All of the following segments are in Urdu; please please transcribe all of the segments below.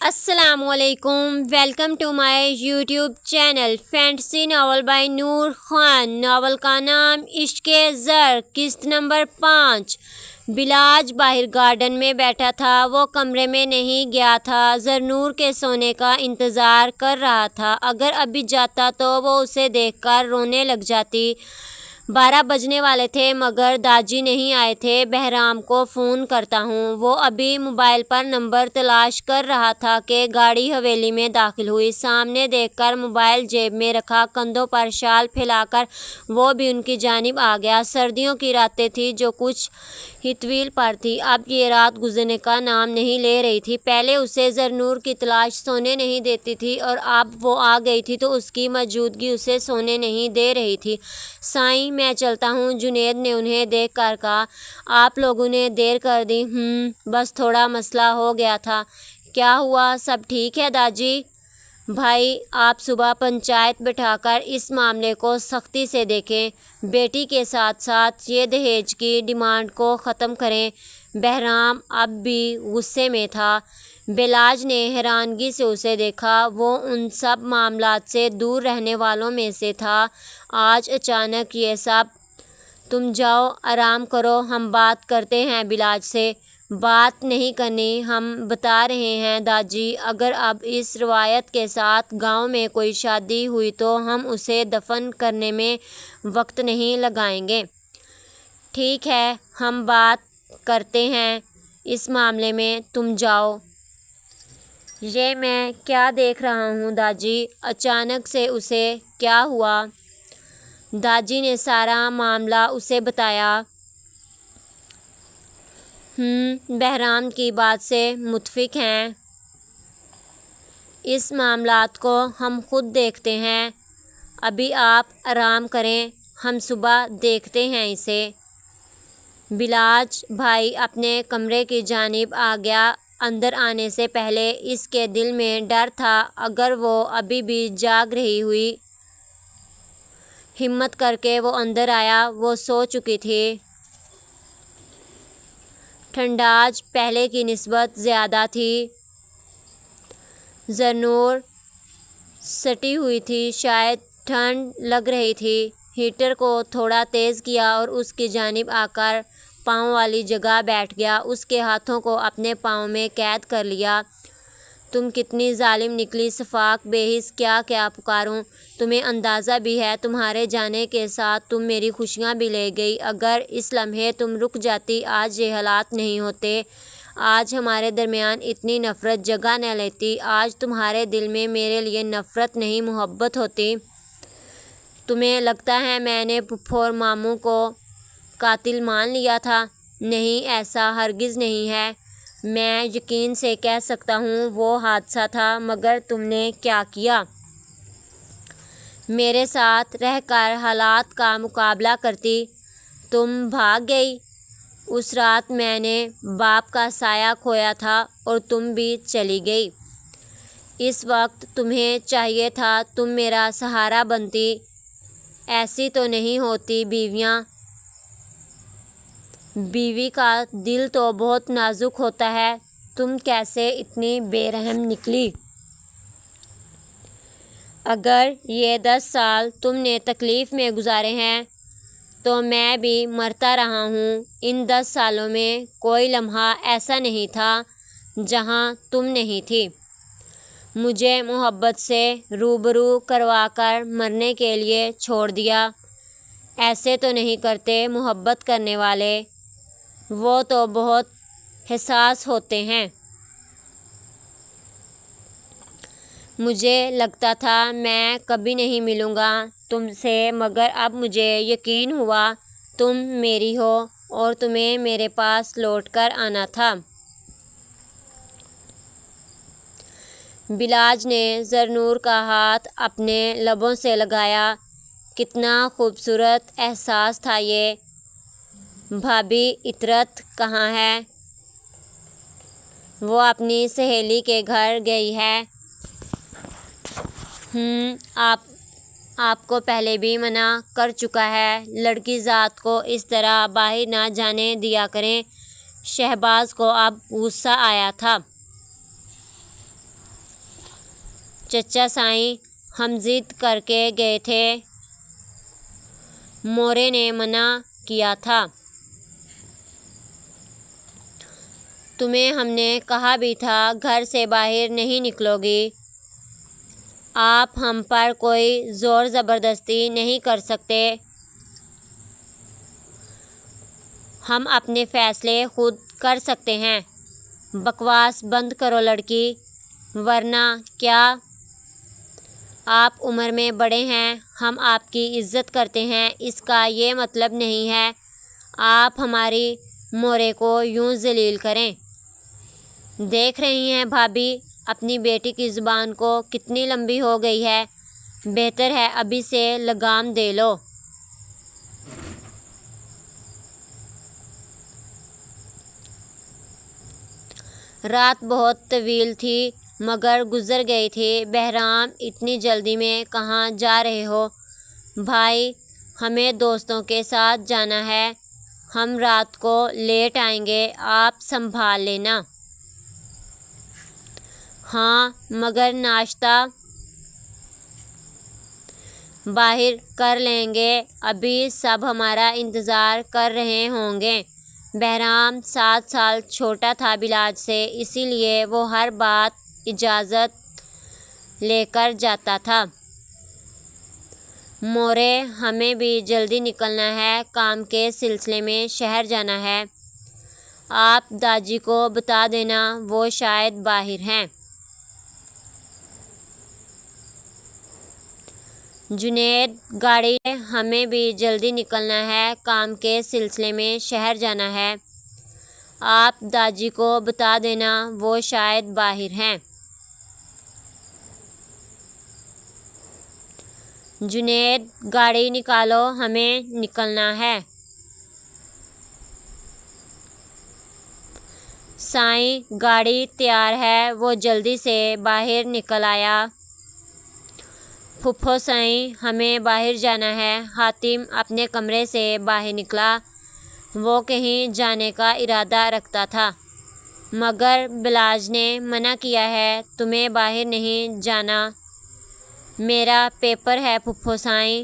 السلام علیکم، welcome to my YouTube channel fantasy novel by Noor Khan. Novel کا نام عشق زر، قسط نمبر 5۔ بلاج باہر گارڈن میں بیٹھا تھا، وہ کمرے میں نہیں گیا تھا، زرنور کے سونے کا انتظار کر رہا تھا۔ اگر ابھی جاتا تو وہ اسے دیکھ کر رونے لگ جاتی۔ 12 بجنے والے تھے مگر داجی نہیں آئے تھے۔ بہرام کو فون کرتا ہوں۔ وہ ابھی موبائل پر نمبر تلاش کر رہا تھا کہ گاڑی حویلی میں داخل ہوئی۔ سامنے دیکھ کر موبائل جیب میں رکھا، کندھوں پر شال پھیلا کر وہ بھی ان کی جانب آ گیا۔ سردیوں کی راتیں تھیں جو کچھ ہی طویل پر تھی۔ اب یہ رات گزرنے کا نام نہیں لے رہی تھی۔ پہلے اسے زرنور کی تلاش سونے نہیں دیتی تھی اور اب وہ آ گئی تھی تو اس کی موجودگی اسے سونے نہیں دے رہی تھی۔ سائیں میں چلتا ہوں، جنید نے انہیں دیکھ کر کہا۔ آپ لوگوں نے دیر کر دی۔ بس تھوڑا مسئلہ ہو گیا تھا۔ کیا ہوا؟ سب ٹھیک ہے داجی؟ بھائی آپ صبح پنچایت بٹھا کر اس معاملے کو سختی سے دیکھیں۔ بیٹی کے ساتھ ساتھ یہ دہیج کی ڈیمانڈ کو ختم کریں۔ بہرام اب بھی غصے میں تھا۔ بلاج نے حیرانگی سے اسے دیکھا۔ وہ ان سب معاملات سے دور رہنے والوں میں سے تھا۔ آج اچانک یہ سب۔ تم جاؤ آرام کرو، ہم بات کرتے ہیں بلاج سے۔ بات نہیں کرنی، ہم بتا رہے ہیں داجی، اگر اب اس روایت کے ساتھ گاؤں میں کوئی شادی ہوئی تو ہم اسے دفن کرنے میں وقت نہیں لگائیں گے۔ ٹھیک ہے، ہم بات کرتے ہیں اس معاملے میں، تم جاؤ۔ یہ میں کیا دیکھ رہا ہوں داجی؟ اچانک سے اسے کیا ہوا؟ داجی نے سارا معاملہ اسے بتایا۔ بہرام کی بات سے متفق ہیں؟ اس معاملات کو ہم خود دیکھتے ہیں، ابھی آپ آرام کریں، ہم صبح دیکھتے ہیں اسے۔ بلاج بھائی اپنے کمرے کی جانب آ گیا۔ اندر آنے سے پہلے اس کے دل میں ڈر تھا، اگر وہ ابھی بھی جاگ رہی ہوئی۔ ہمت کر کے وہ اندر آیا۔ وہ سو چکی تھی۔ ٹھنڈ آج پہلے کی نسبت زیادہ تھی۔ زرنور سٹی ہوئی تھی، شاید ٹھنڈ لگ رہی تھی۔ ہیٹر کو تھوڑا تیز کیا اور اس کی جانب آ کر پاؤں والی جگہ بیٹھ گیا۔ اس کے ہاتھوں کو اپنے پاؤں میں قید کر لیا۔ تم کتنی ظالم نکلی صفاق، بے حس کیا کیا پکاروں؟ تمہیں اندازہ بھی ہے تمہارے جانے کے ساتھ تم میری خوشیاں بھی لے گئی۔ اگر اس لمحے تم رک جاتی آج یہ حالات نہیں ہوتے، آج ہمارے درمیان اتنی نفرت جگہ نہ لیتی، آج تمہارے دل میں میرے لیے نفرت نہیں محبت ہوتی۔ تمہیں لگتا ہے میں نے پھپھو اور ماموں کو قاتل مان لیا تھا؟ نہیں، ایسا ہرگز نہیں ہے۔ میں یقین سے کہہ سکتا ہوں وہ حادثہ تھا، مگر تم نے کیا کیا؟ میرے ساتھ رہ کر حالات کا مقابلہ کرتی، تم بھاگ گئی۔ اس رات میں نے باپ کا سایہ کھویا تھا اور تم بھی چلی گئی۔ اس وقت تمہیں چاہیے تھا تم میرا سہارا بنتی۔ ایسی تو نہیں ہوتی بیویاں۔ بیوی کا دل تو بہت نازک ہوتا ہے، تم کیسے اتنی بے رحم نکلی؟ اگر یہ 10 سال تم نے تکلیف میں گزارے ہیں تو میں بھی مرتا رہا ہوں۔ ان 10 سالوں میں کوئی لمحہ ایسا نہیں تھا جہاں تم نہیں تھی۔ مجھے محبت سے روبرو کروا کر مرنے کے لیے چھوڑ دیا۔ ایسے تو نہیں کرتے محبت کرنے والے، وہ تو بہت حساس ہوتے ہیں۔ مجھے لگتا تھا میں کبھی نہیں ملوں گا تم سے، مگر اب مجھے یقین ہوا تم میری ہو اور تمہیں میرے پاس لوٹ کر آنا تھا۔ بلاج نے زرنور کا ہاتھ اپنے لبوں سے لگایا۔ کتنا خوبصورت احساس تھا یہ۔ بھابھی عطرت کہاں ہے؟ وہ اپنی سہیلی کے گھر گئی ہے۔ آپ کو پہلے بھی منع کر چکا ہے، لڑکی ذات کو اس طرح باہر نہ جانے دیا کریں۔ شہباز کو اب غصہ آیا تھا۔ چچا سائیں، ہم ضد کر کے گئے تھے، مورے نے منع کیا تھا۔ تمہیں ہم نے کہا بھی تھا گھر سے باہر نہیں نکلو گی۔ آپ ہم پر کوئی زور زبردستی نہیں کر سکتے، ہم اپنے فیصلے خود کر سکتے ہیں۔ بکواس بند کرو لڑکی، ورنہ کیا؟ آپ عمر میں بڑے ہیں، ہم آپ کی عزت کرتے ہیں، اس کا یہ مطلب نہیں ہے آپ ہماری مورے کو یوں ذلیل کریں۔ دیکھ رہی ہیں بھابھی اپنی بیٹی کی زبان کو کتنی لمبی ہو گئی ہے، بہتر ہے ابھی سے لگام دے لو۔ رات بہت طویل تھی مگر گزر گئی تھی۔ بہرام اتنی جلدی میں کہاں جا رہے ہو؟ بھائی ہمیں دوستوں کے ساتھ جانا ہے، ہم رات کو لیٹ آئیں گے، آپ سنبھال لینا۔ ہاں مگر ناشتہ باہر کر لیں گے، ابھی سب ہمارا انتظار کر رہے ہوں گے۔ بہرام 7 سال چھوٹا تھا بلاج سے، اسی لیے وہ ہر بات اجازت لے کر جاتا تھا۔ مورے ہمیں بھی جلدی نکلنا ہے، کام کے سلسلے میں شہر جانا ہے، آپ داجی کو بتا دینا، وہ شاید باہر ہیں۔ جنید گاڑی ہمیں بھی جلدی نکلنا ہے، کام کے سلسلے میں شہر جانا ہے، آپ داجی کو بتا دینا، وہ شاید باہر ہیں۔ جنید گاڑی نکالو ہمیں نکلنا ہے۔ سائیں گاڑی تیار ہے، وہ جلدی سے باہر نکل آیا۔ پھپھو سائیں ہمیں باہر جانا ہے۔ حاتم اپنے کمرے سے باہر نکلا، وہ کہیں جانے کا ارادہ رکھتا تھا مگر بلاج نے منع کیا ہے، تمہیں باہر نہیں جانا، میرا پیپر ہے پھپھو سائیں،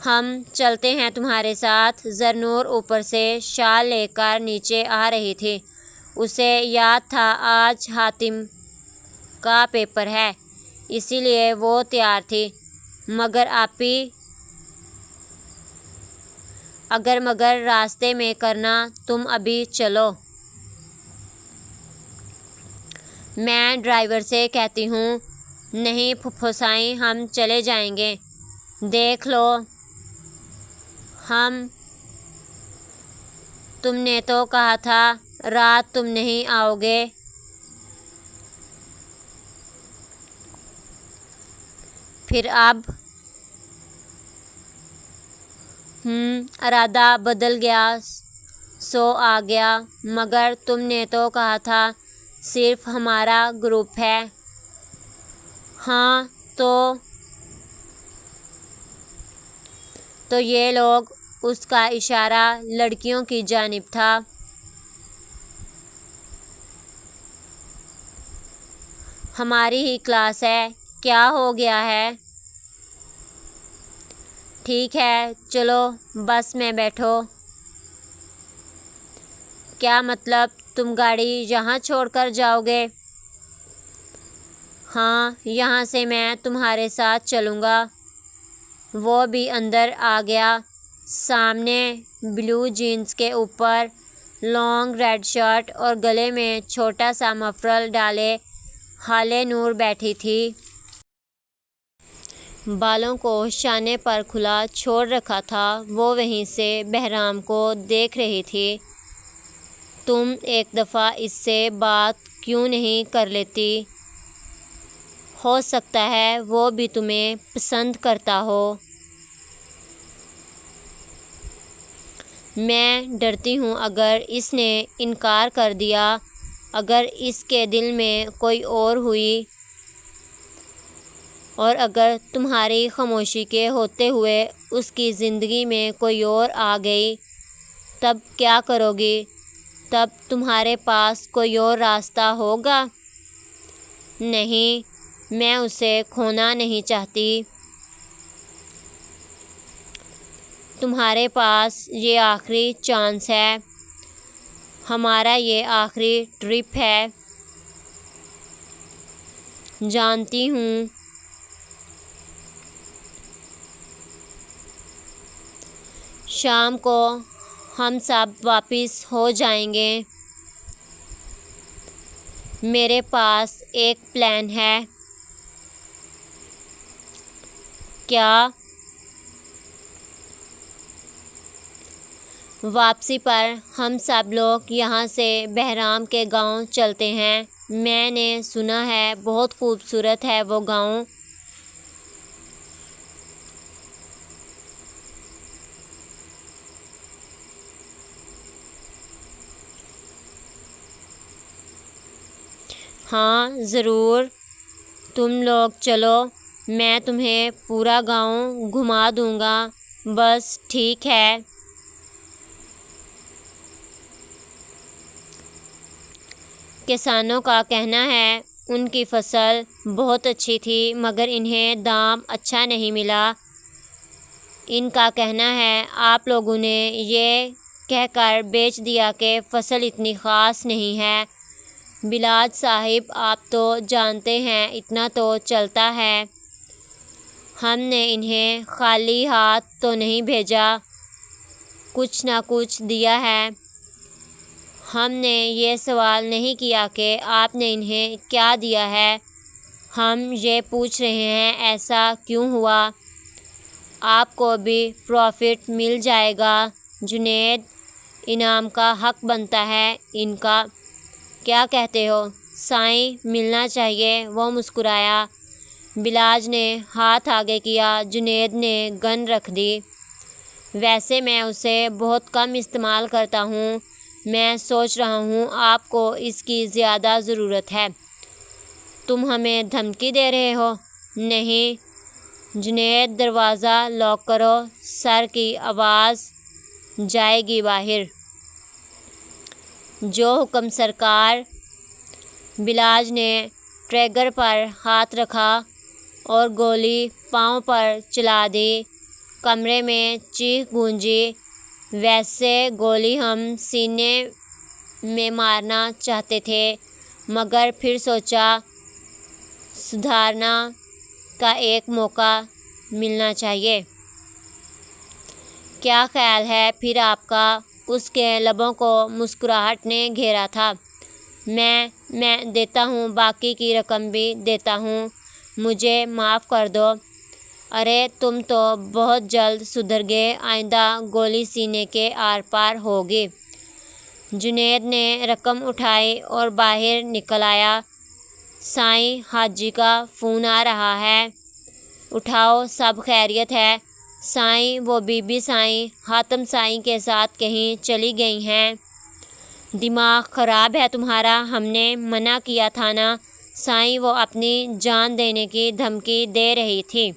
ہم چلتے ہیں تمہارے ساتھ۔ زرنور اوپر سے شال لے کر نیچے آ رہی تھی، اسے یاد تھا آج حاتم کا پیپر ہے، اسی لیے وہ تیار تھی۔ مگر آپی اگر مگر راستے میں کرنا، تم ابھی چلو، میں ڈرائیور سے کہتی ہوں۔ نہیں پھپھو سائیں ہم چلے جائیں گے، دیکھ لو تم نے تو کہا تھا رات تم نہیں آؤ گے، پھر اب ارادہ بدل گیا سو آ گیا، مگر تم نے تو کہا تھا صرف ہمارا گروپ ہے۔ ہاں تو یہ لوگ، اس کا اشارہ لڑکیوں کی جانب تھا۔ ہماری ہی کلاس ہے، کیا ہو گیا ہے؟ ٹھیک ہے چلو بس میں بیٹھو۔ کیا مطلب تم گاڑی یہاں چھوڑ کر جاؤ گے؟ ہاں یہاں سے میں تمہارے ساتھ چلوں گا۔ وہ بھی اندر آ گیا، سامنے بلو جینس کے اوپر لانگ ریڈ شرٹ اور گلے میں چھوٹا سا مفرل ڈالے ہالے نور بیٹھی تھی۔ بالوں کو شانے پر کھلا چھوڑ رکھا تھا، وہ وہیں سے بہرام کو دیکھ رہی تھی۔ تم ایک دفعہ اس سے بات کیوں نہیں کر لیتی؟ ہو سکتا ہے وہ بھی تمہیں پسند کرتا ہو۔ میں ڈرتی ہوں اگر اس نے انکار کر دیا، اگر اس کے دل میں کوئی اور ہوئی، اور اگر تمہاری خاموشی کے ہوتے ہوئے اس کی زندگی میں کوئی اور آ گئی، تب کیا کرو گی؟ تب تمہارے پاس کوئی اور راستہ ہوگا؟ نہیں، میں اسے کھونا نہیں چاہتی۔ تمہارے پاس یہ آخری چانس ہے، ہمارا یہ آخری ٹرپ ہے۔ جانتی ہوں شام کو ہم سب واپس ہو جائیں گے۔ میرے پاس ایک پلان ہے۔ کیا؟ واپسی پر ہم سب لوگ یہاں سے بہرام کے گاؤں چلتے ہیں۔ میں نے سنا ہے بہت خوبصورت ہے وہ گاؤں۔ ہاں ضرور، تم لوگ چلو، میں تمہیں پورا گاؤں گھما دوں گا۔ بس ٹھیک ہے۔ کسانوں کا کہنا ہے ان کی فصل بہت اچھی تھی مگر انہیں دام اچھا نہیں ملا۔ ان کا کہنا ہے آپ لوگوں نے یہ کہہ کر بیچ دیا کہ فصل اتنی خاص نہیں ہے۔ بلاج صاحب آپ تو جانتے ہیں اتنا تو چلتا ہے۔ ہم نے انہیں خالی ہاتھ تو نہیں بھیجا، کچھ نہ کچھ دیا ہے۔ ہم نے یہ سوال نہیں کیا کہ آپ نے انہیں کیا دیا ہے، ہم یہ پوچھ رہے ہیں ایسا کیوں ہوا؟ آپ کو بھی پروفٹ مل جائے گا۔ جنید، انعام کا حق بنتا ہے ان کا۔ کیا کہتے ہو سائیں، ملنا چاہیے۔ وہ مسکرایا۔ بلاج نے ہاتھ آگے کیا، جنید نے گن رکھ دی۔ ویسے میں اسے بہت کم استعمال کرتا ہوں، میں سوچ رہا ہوں آپ کو اس کی زیادہ ضرورت ہے۔ تم ہمیں دھمکی دے رہے ہو؟ نہیں۔ جنید، دروازہ لاک کرو، سر کی آواز جائے گی باہر۔ جو حکم سرکار۔ بلاج نے ٹریگر پر ہاتھ رکھا اور گولی پاؤں پر چلا دی۔ کمرے میں چیخ گونجی۔ ویسے گولی ہم سینے میں مارنا چاہتے تھے مگر پھر سوچا سدھارنا کا ایک موقع ملنا چاہیے۔ کیا خیال ہے پھر آپ کا؟ اس کے لبوں کو مسکراہٹ نے گھیرا تھا۔ میں دیتا ہوں، باقی کی رقم بھی دیتا ہوں، مجھے معاف کر دو۔ ارے تم تو بہت جلد سدھر گے، آئندہ گولی سینے کے آر پار ہوگی۔ جنید نے رقم اٹھائی اور باہر نکل آیا۔ سائیں، حاجی کا فون آ رہا ہے، اٹھاؤ، سب خیریت ہے؟ سائیں، وہ بی بی سائیں حاتم سائیں کے ساتھ کہیں چلی گئی ہیں۔ دماغ خراب ہے تمہارا؟ ہم نے منع کیا تھا نا۔ سائیں، وہ اپنی جان دینے کی دھمکی دے رہی تھی۔